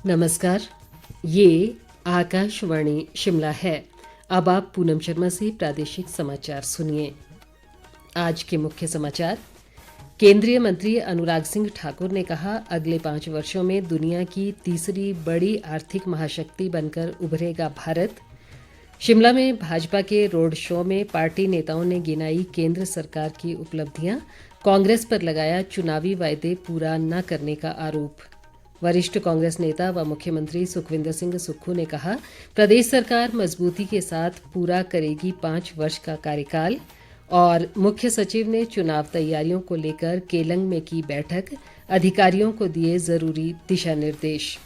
नमस्कार। ये आकाशवाणी शिमला है। अब आप पूनम शर्मा से प्रादेशिक समाचार सुनिए। आज के मुख्य समाचार। केंद्रीय मंत्री अनुराग सिंह ठाकुर ने कहा, अगले 5 वर्षों में दुनिया की तीसरी बड़ी आर्थिक महाशक्ति बनकर उभरेगा भारत। शिमला में भाजपा के रोड शो में पार्टी नेताओं ने गिनाई केंद्र सरकार की उपलब्धियां। कांग्रेस पर लगाया चुनावी वायदे पूरा न करने का आरोप। वरिष्ठ कांग्रेस नेता व मुख्यमंत्री सुखविंदर सिंह सुक्खू ने कहा, प्रदेश सरकार मजबूती के साथ पूरा करेगी 5 वर्ष का कार्यकाल। और मुख्य सचिव ने चुनाव तैयारियों को लेकर केलंग में की बैठक, अधिकारियों को दिए जरूरी दिशा निर्देश।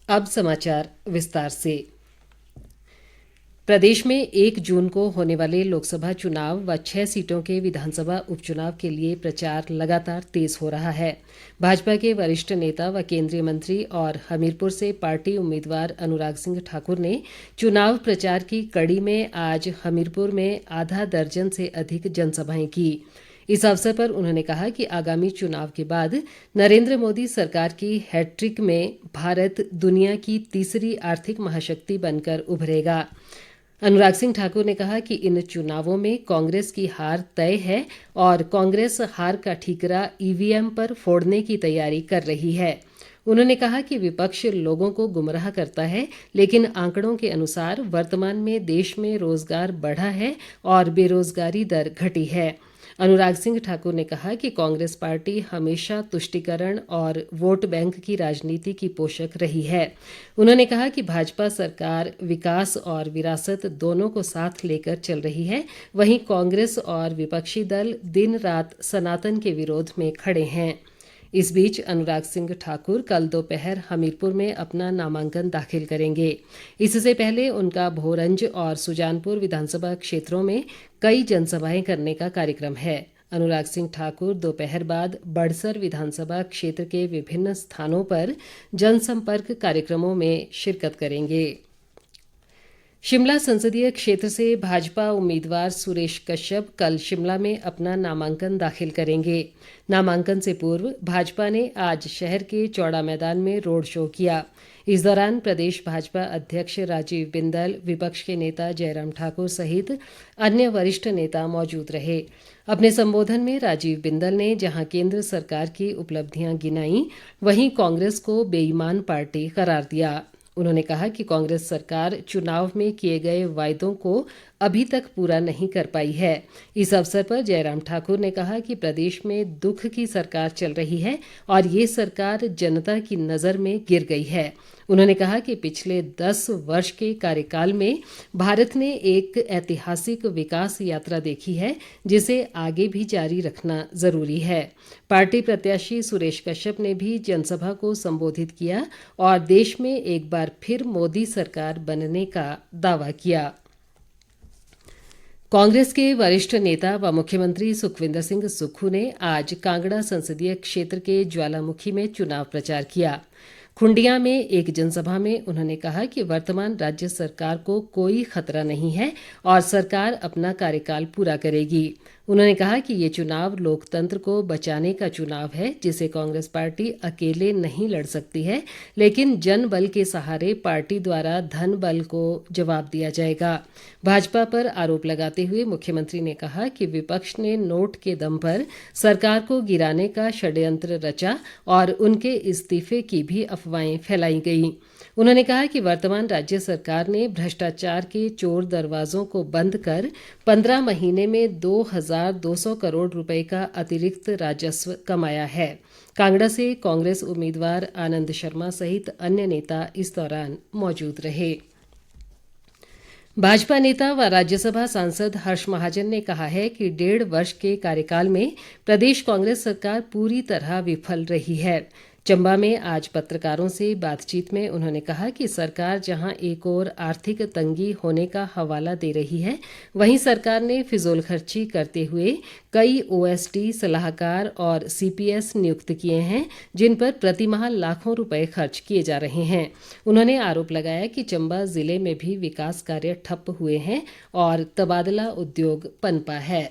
अब समाचार विस्तार से। प्रदेश में 1 जून को होने वाले लोकसभा चुनाव व 6 सीटों के विधानसभा उपचुनाव के लिए प्रचार लगातार तेज हो रहा है। भाजपा के वरिष्ठ नेता व केंद्रीय मंत्री और हमीरपुर से पार्टी उम्मीदवार अनुराग सिंह ठाकुर ने चुनाव प्रचार की कड़ी में आज हमीरपुर में आधा दर्जन से अधिक जनसभाएं की। इस अवसर पर उन्होंने कहा कि आगामी चुनाव के बाद नरेंद्र मोदी सरकार की हैट्रिक में भारत दुनिया की तीसरी आर्थिक महाशक्ति बनकर उभरेगा। अनुराग सिंह ठाकुर ने कहा कि इन चुनावों में कांग्रेस की हार तय है और कांग्रेस हार का ठीकरा ईवीएम पर फोड़ने की तैयारी कर रही है। उन्होंने कहा कि विपक्ष लोगों को गुमराह करता है, लेकिन आंकड़ों के अनुसार वर्तमान में देश में रोजगार बढ़ा है और बेरोजगारी दर घटी है। अनुराग सिंह ठाकुर ने कहा कि कांग्रेस पार्टी हमेशा तुष्टिकरण और वोट बैंक की राजनीति की पोषक रही है। उन्होंने कहा कि भाजपा सरकार विकास और विरासत दोनों को साथ लेकर चल रही है, वहीं कांग्रेस और विपक्षी दल दिन रात सनातन के विरोध में खड़े हैं। इस बीच अनुराग सिंह ठाकुर कल दोपहर हमीरपुर में अपना नामांकन दाखिल करेंगे। इससे पहले उनका भोरंज और सुजानपुर विधानसभा क्षेत्रों में कई जनसभाएं करने का कार्यक्रम है। अनुराग सिंह ठाकुर दोपहर बाद बड़सर विधानसभा क्षेत्र के विभिन्न स्थानों पर जनसंपर्क कार्यक्रमों में शिरकत करेंगे। शिमला संसदीय क्षेत्र से भाजपा उम्मीदवार सुरेश कश्यप कल शिमला में अपना नामांकन दाखिल करेंगे। नामांकन से पूर्व भाजपा ने आज शहर के चौड़ा मैदान में रोड शो किया। इस दौरान प्रदेश भाजपा अध्यक्ष राजीव बिंदल, विपक्ष के नेता जयराम ठाकुर सहित अन्य वरिष्ठ नेता मौजूद रहे। अपने संबोधन में राजीव बिंदल ने जहां केंद्र सरकार की उपलब्धियां गिनाई, वहीं कांग्रेस को बेईमान पार्टी करार दिया। उन्होंने कहा कि कांग्रेस सरकार चुनाव में किए गए वायदों को अभी तक पूरा नहीं कर पाई है। इस अवसर पर जयराम ठाकुर ने कहा कि प्रदेश में दुख की सरकार चल रही है और ये सरकार जनता की नज़र में गिर गई है। उन्होंने कहा कि पिछले 10 वर्ष के कार्यकाल में भारत ने एक ऐतिहासिक विकास यात्रा देखी है, जिसे आगे भी जारी रखना जरूरी है। पार्टी प्रत्याशी सुरेश कश्यप ने भी जनसभा को संबोधित किया और देश में एक बार फिर मोदी सरकार बनने का दावा किया। कांग्रेस के वरिष्ठ नेता व मुख्यमंत्री सुखविंदर सिंह सुक्खू ने आज कांगड़ा संसदीय क्षेत्र के ज्वालामुखी में चुनाव प्रचार किया। खुंडिया में एक जनसभा में उन्होंने कहा कि वर्तमान राज्य सरकार को कोई खतरा नहीं है और सरकार अपना कार्यकाल पूरा करेगी। उन्होंने कहा कि ये चुनाव लोकतंत्र को बचाने का चुनाव है, जिसे कांग्रेस पार्टी अकेले नहीं लड़ सकती है, लेकिन जन बल के सहारे पार्टी द्वारा धन बल को जवाब दिया जाएगा। भाजपा पर आरोप लगाते हुए मुख्यमंत्री ने कहा कि विपक्ष ने नोट के दम पर सरकार को गिराने का षड्यंत्र रचा और उनके इस्तीफे की भी अफवाहें फैलाई गईं। उन्होंने कहा कि वर्तमान राज्य सरकार ने भ्रष्टाचार के चोर दरवाजों को बंद कर 15 महीने में 2,200 करोड़ रुपए का अतिरिक्त राजस्व कमाया है। कांगड़ा से कांग्रेस उम्मीदवार आनंद शर्मा सहित अन्य नेता इस दौरान मौजूद रहे। भाजपा नेता व राज्यसभा सांसद हर्ष महाजन ने कहा है कि 1.5 वर्ष के कार्यकाल में प्रदेश कांग्रेस सरकार पूरी तरह विफल रही है। चंबा में आज पत्रकारों से बातचीत में उन्होंने कहा कि सरकार जहां एक ओर आर्थिक तंगी होने का हवाला दे रही है, वहीं सरकार ने फिजूल खर्ची करते हुए कई ओएसडी सलाहकार और सीपीएस नियुक्त किए हैं, जिन पर प्रतिमाह लाखों रुपए खर्च किए जा रहे हैं। उन्होंने आरोप लगाया कि चंबा जिले में भी विकास कार्य ठप हुए हैं और तबादला उद्योग पनपा है।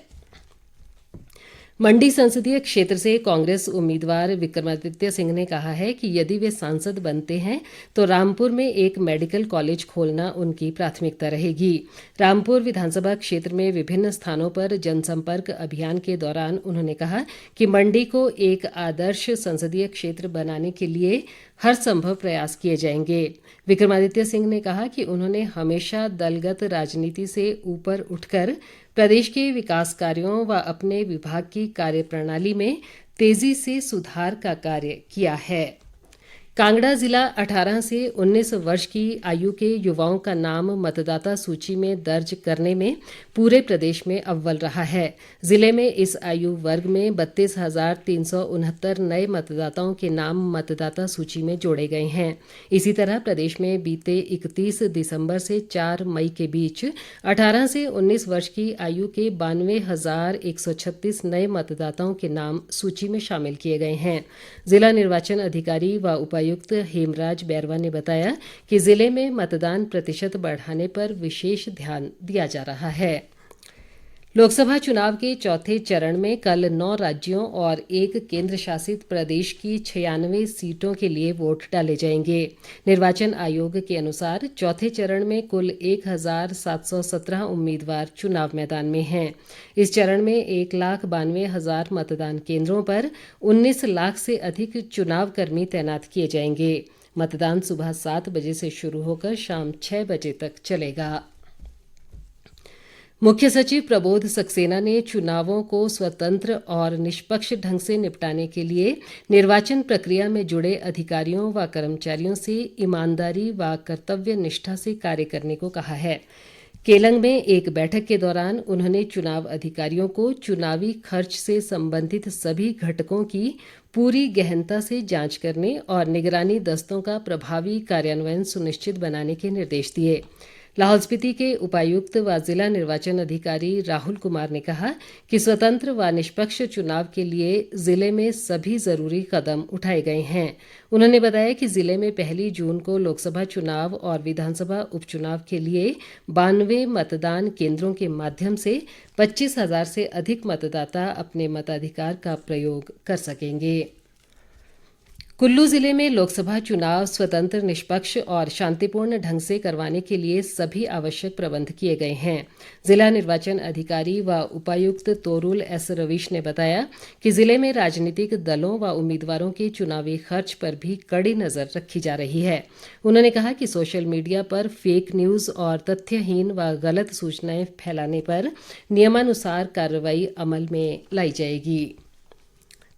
मंडी संसदीय क्षेत्र से कांग्रेस उम्मीदवार विक्रमादित्य सिंह ने कहा है कि यदि वे सांसद बनते हैं तो रामपुर में एक मेडिकल कॉलेज खोलना उनकी प्राथमिकता रहेगी। रामपुर विधानसभा क्षेत्र में विभिन्न स्थानों पर जनसंपर्क अभियान के दौरान उन्होंने कहा कि मंडी को एक आदर्श संसदीय क्षेत्र बनाने के लिए हर संभव प्रयास किए जाएंगे। विक्रमादित्य सिंह ने कहा कि उन्होंने हमेशा दलगत राजनीति से ऊपर उठकर प्रदेश के विकास कार्यों व अपने विभाग की कार्यप्रणाली में तेजी से सुधार का कार्य किया है। कांगड़ा जिला 18 से 19 वर्ष की आयु के युवाओं का नाम मतदाता सूची में दर्ज करने में पूरे प्रदेश में अव्वल रहा है। जिले में इस आयु वर्ग में 32,369 नए मतदाताओं के नाम मतदाता सूची में जोड़े गए हैं। इसी तरह प्रदेश में बीते 31 दिसंबर से 4 मई के बीच 18 से 19 वर्ष की आयु के 92,136 नए मतदाताओं के नाम सूची में शामिल किए गए हैं। जिला निर्वाचन अधिकारी व उपायुक्त हेमराज बैरवा ने बताया कि जिले में मतदान प्रतिशत बढ़ाने पर विशेष ध्यान दिया जा रहा है। लोकसभा चुनाव के चौथे चरण में कल 9 राज्यों और एक केंद्र शासित प्रदेश की 96 सीटों के लिए वोट डाले जाएंगे। निर्वाचन आयोग के अनुसार चौथे चरण में कुल 1,717 उम्मीदवार चुनाव मैदान में हैं। इस चरण में 1,92,000 मतदान केंद्रों पर 19 लाख से अधिक चुनाव कर्मी तैनात किए जाएंगे। मतदान सुबह 7 बजे से शुरू होकर शाम 6 बजे तक चलेगा। मुख्य सचिव प्रबोध सक्सेना ने चुनावों को स्वतंत्र और निष्पक्ष ढंग से निपटाने के लिए निर्वाचन प्रक्रिया में जुड़े अधिकारियों व कर्मचारियों से ईमानदारी व कर्तव्य निष्ठा से कार्य करने को कहा है। केलंग में एक बैठक के दौरान उन्होंने चुनाव अधिकारियों को चुनावी खर्च से संबंधित सभी घटकों की पूरी गहनता से जांच करने और निगरानी दस्तों का प्रभावी कार्यान्वयन सुनिश्चित बनाने के निर्देश दिए। लाहौल स्पीति के उपायुक्त व जिला निर्वाचन अधिकारी राहुल कुमार ने कहा कि स्वतंत्र व निष्पक्ष चुनाव के लिए जिले में सभी जरूरी कदम उठाए गए हैं। उन्होंने बताया कि जिले में 1 जून को लोकसभा चुनाव और विधानसभा उपचुनाव के लिए 92 मतदान केंद्रों के माध्यम से 25,000 से अधिक मतदाता अपने मताधिकार का प्रयोग कर सकेंगे। कुल्लू जिले में लोकसभा चुनाव स्वतंत्र, निष्पक्ष और शांतिपूर्ण ढंग से करवाने के लिए सभी आवश्यक प्रबंध किए गए हैं। जिला निर्वाचन अधिकारी व उपायुक्त तोरुल एस रवीश ने बताया कि जिले में राजनीतिक दलों व उम्मीदवारों के चुनावी खर्च पर भी कड़ी नजर रखी जा रही है। उन्होंने कहा कि सोशल मीडिया पर फेक न्यूज़ और तथ्यहीन व गलत सूचनाएं फैलाने पर नियमानुसार कार्रवाई अमल में लाई जाएगी।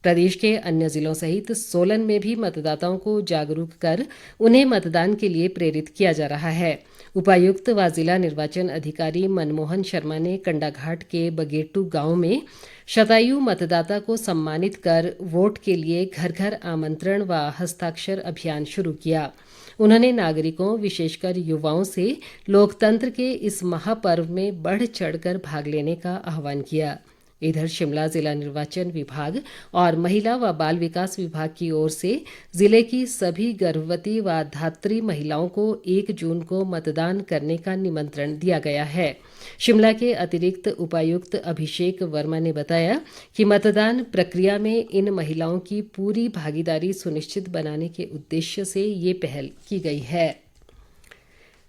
प्रदेश के अन्य जिलों सहित सोलन में भी मतदाताओं को जागरूक कर उन्हें मतदान के लिए प्रेरित किया जा रहा है। उपायुक्त व जिला निर्वाचन अधिकारी मनमोहन शर्मा ने कंडाघाट के बगेटू गांव में शतायु मतदाता को सम्मानित कर वोट के लिए घर घर आमंत्रण व हस्ताक्षर अभियान शुरू किया। उन्होंने नागरिकों, विशेषकर युवाओं से लोकतंत्र के इस महापर्व में बढ़ चढ़कर भाग लेने का आह्वान किया। इधर शिमला जिला निर्वाचन विभाग और महिला व बाल विकास विभाग की ओर से जिले की सभी गर्भवती व धात्री महिलाओं को 1 जून को मतदान करने का निमंत्रण दिया गया है। शिमला के अतिरिक्त उपायुक्त अभिषेक वर्मा ने बताया कि मतदान प्रक्रिया में इन महिलाओं की पूरी भागीदारी सुनिश्चित बनाने के उद्देश्य से ये पहल की गई है।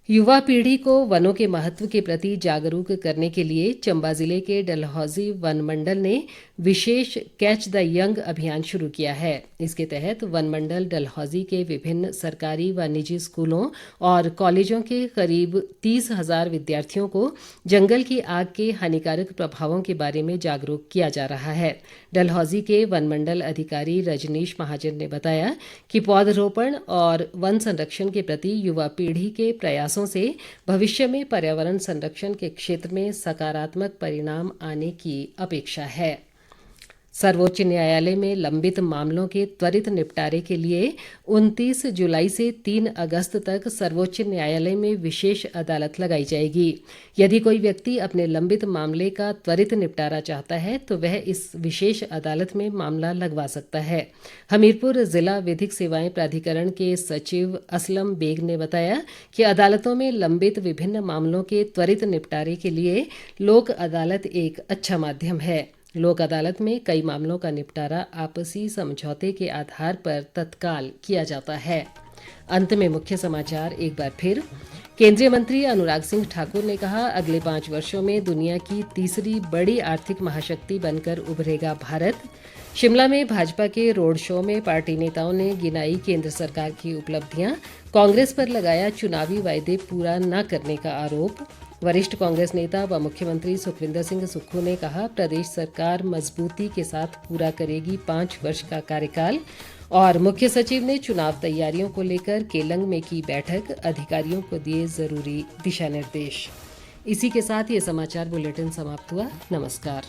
युवा पीढ़ी को वनों के महत्व के प्रति जागरूक करने के लिए चंबा जिले के डलहौजी वन मंडल ने विशेष कैच द यंग अभियान शुरू किया है। इसके तहत वन मंडल डलहौजी के विभिन्न सरकारी व निजी स्कूलों और कॉलेजों के करीब 30,000 विद्यार्थियों को जंगल की आग के हानिकारक प्रभावों के बारे में जागरूक किया जा रहा है। डलहौजी के वन मंडल अधिकारी रजनीश महाजन ने बताया कि पौधरोपण और वन संरक्षण के प्रति युवा पीढ़ी के प्रयासों से भविष्य में पर्यावरण संरक्षण के क्षेत्र में सकारात्मक परिणाम आने की अपेक्षा है। सर्वोच्च न्यायालय में लंबित मामलों के त्वरित निपटारे के लिए 29 जुलाई से 3 अगस्त तक सर्वोच्च न्यायालय में विशेष अदालत लगाई जाएगी। यदि कोई व्यक्ति अपने लंबित मामले का त्वरित निपटारा चाहता है तो वह इस विशेष अदालत में मामला लगवा सकता है। हमीरपुर जिला विधिक सेवाएं प्राधिकरण के सचिव असलम बेग ने बताया कि अदालतों में लंबित विभिन्न मामलों के त्वरित निपटारे के लिए लोक अदालत एक अच्छा माध्यम है। लोक अदालत में कई मामलों का निपटारा आपसी समझौते के आधार पर तत्काल किया जाता है। अंत में मुख्य समाचार एक बार फिर। केंद्रीय मंत्री अनुराग सिंह ठाकुर ने कहा, अगले 5 वर्षों में दुनिया की तीसरी बड़ी आर्थिक महाशक्ति बनकर उभरेगा भारत। शिमला में भाजपा के रोड शो में पार्टी नेताओं ने गिनाई केंद्र सरकार की उपलब्धियां। कांग्रेस पर लगाया चुनावी वायदे पूरा न करने का आरोप। वरिष्ठ कांग्रेस नेता व मुख्यमंत्री सुखविंदर सिंह सुक्खू ने कहा, प्रदेश सरकार मजबूती के साथ पूरा करेगी 5 वर्ष का कार्यकाल। और मुख्य सचिव ने चुनाव तैयारियों को लेकर केलंग में की बैठक, अधिकारियों को दिए जरूरी दिशा निर्देश। इसी के साथ ये समाचार बुलेटिन समाप्त हुआ। नमस्कार।